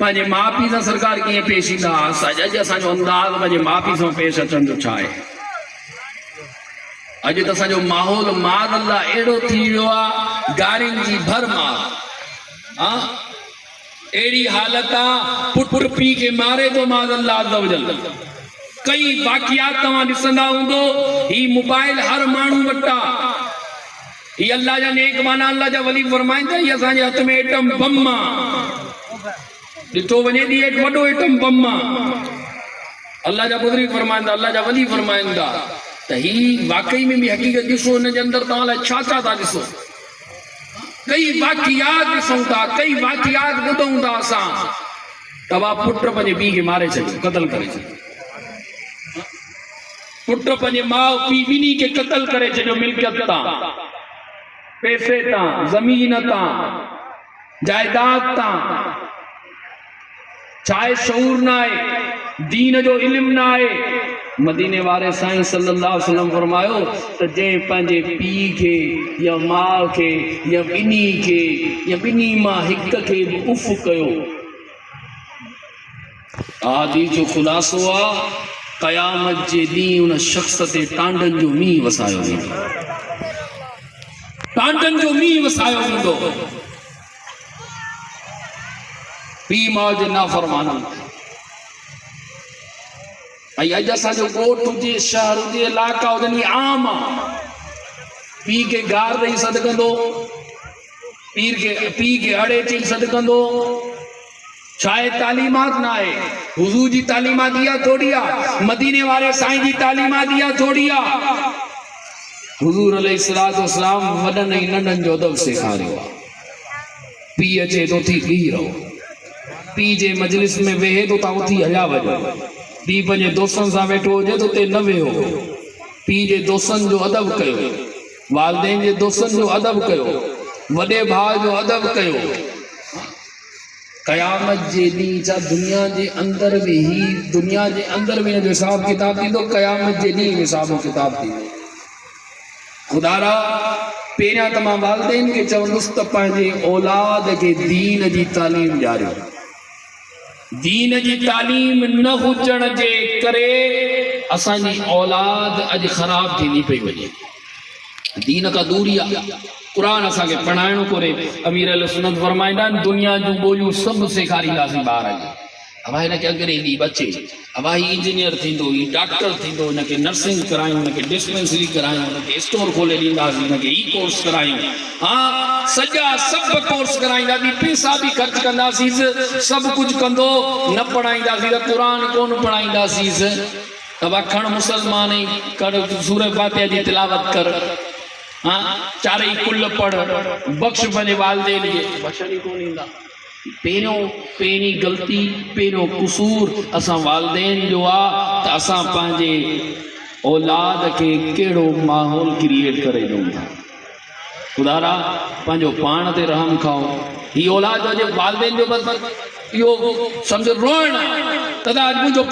पंहिंजे माउ पीउ सां सरकार कीअं पेश ईंदा अॼु असांजो अंदाज़ पंहिंजे माउ पीउ सां पेश अचण जो छा आहे। अॼु त असांजो माहौल मार अल्लाह अहिड़ो थी वियो आहे, गारियुनि जी भरमार। अहिड़ी हालत आहे पुट पीउ खे मारे थो मार अल्लाह अज़्ज़ व जल। कई वाक़ियात तव्हां ॾिसंदा हूंदो, ही मोबाइल हर माण्हू वटि आहे। ही अल्लाह जा नेक माना अल्लाह जा वली फरमाईंदा ही असांजे हथ में एटम बम आहे। ॾिठो वञे ॾी वॾो एटम बम आहे। अल्लाह जा बुज़ुर्ग फरमाईंदा, अल्लाह जा वली फरमाईंदा त ही वाकई में भी हक़ीक़त ॾिसो, हिन जे अंदरि तव्हां लाइ छा छा था ॾिसो। कई वाक़ियात ॾिसूं था, कई वाक़ियात ॿुधूं था असां। तव्हां पुट पंहिंजे पीउ खे मारे छॾियो, क़तल करे छॾियो। पुट पंहिंजे माउ पीउ ॿिन्ही खे क़तल करे छॾियो, मिल्कियत तां, पैसे तां, ज़मीन तां, जायदाद तां। चाहे शऊर ना आहे, दीन जो इल्म ना आहे। मदीने वारे साईं सल्लल्लाहु अलैहि वसल्लम फरमायो त जंहिं पंहिंजे पीउ खे या माउ खे या ॿिन्ही खे या ॿिन्ही मां हिक खे बि उफ़ कयो, हदीस जो ख़ुलासो आहे क़यामत जे ॾींहुं उन शख़्स ते टांडनि जो मींहुं वसायो वेंदो, टांडनि जो मींहुं वसायो वेंदो। पीउ माउ जे नाफ़रमाननि ते। ऐं अॼु असांजो ॻोठ हुजे, शहर हुजे, इलाइक़ा हुजनि, आम आहे। पीउ खे गार ॾेई सॾु पीउ खे अड़े चई सॾु कंदो। छा आहे? तालीमात ना आहे। हुज़ूर जी तालीमात इहा थोड़ी आहे, मदीने वारे साईं जी तालीमात इहा थोड़ी आहे। हुज़ूर अलैहिस्सलातु वस्सलाम वॾनि ऐं नंढनि जो अदब सेखारियो आहे। पीउ अचे थो थी बीह रहो, पीउ जे मजलिस में वेहे थो त उथी हलिया वञो। पीउ पंहिंजे दोस्तनि सां वेठो हुजे त उते न वेहो। पीउ जे दोस्तनि जो अदब कयो, वालिदैन जे दोस्तनि जो अदब कयो, वॾे भाउ जो अदब कयो। क़यामत जे ॾींहुं छा दुनिया जे अंदरि बि हिन जो हिसाब किताब थींदो, क़यामत जे ॾींहुं हिसाब किताब थींदो। ख़ुदा रा पहिरियां त मां वालिदैन खे चवंदुसि त पंहिंजे औलाद खे दीन जी तालीम ॾियारियो। दीन जी तालीम न हुजण जे करे असांजी औलाद अॼु ख़राब थींदी पई वञे। दीन का दूरी आहे। क़ुरान असांखे पढ़ाइणो कोरे। अमीर अहले सुन्नत फरमाईंदा आहिनि दुनिया जूं ॿोलियूं सभु सेखारींदासीं ॿार खे। अवा हिनखे अंग्रेजी बचे, अवा ही इंजीनियर थींदो, ही डॉक्टर थींदो, हिनखे नर्सिंग करायूं, हिनखे डिस्पेंसरी करायूं, हिनखे स्टोर खोले ॾींदासीं, हिनखे ई कोर्स करायूं। हाँ, सॼा सभु कोर्स कराईंदासीं, पैसा बि ख़र्च कंदासीं, सभु कुझु कंदो, न पढ़ाईंदासीं त क़ुरान कोन पढ़ाईंदासीं। तव्हां खण मुसलमान ई कर, सूरह फातिहा जी तिलावत कर। हाँ, चारई कुल पढ़, बख़्श पंहिंजे वालिदैन खे, बख़्शण ई कोन ईंदा। पहिरीं ग़लती, पहिरियों क़ुसूर असां वालिदैन जो आहे त असां पंहिंजे औलाद खे कहिड़ो माहौल क्रिएट करे ॾियूं था। ख़ुदा पंहिंजो पाण ते रहम खाओ। ही औलाद जो वालिदैन जो बसि इहो सम्झो रोइण त अॼु मुंहिंजो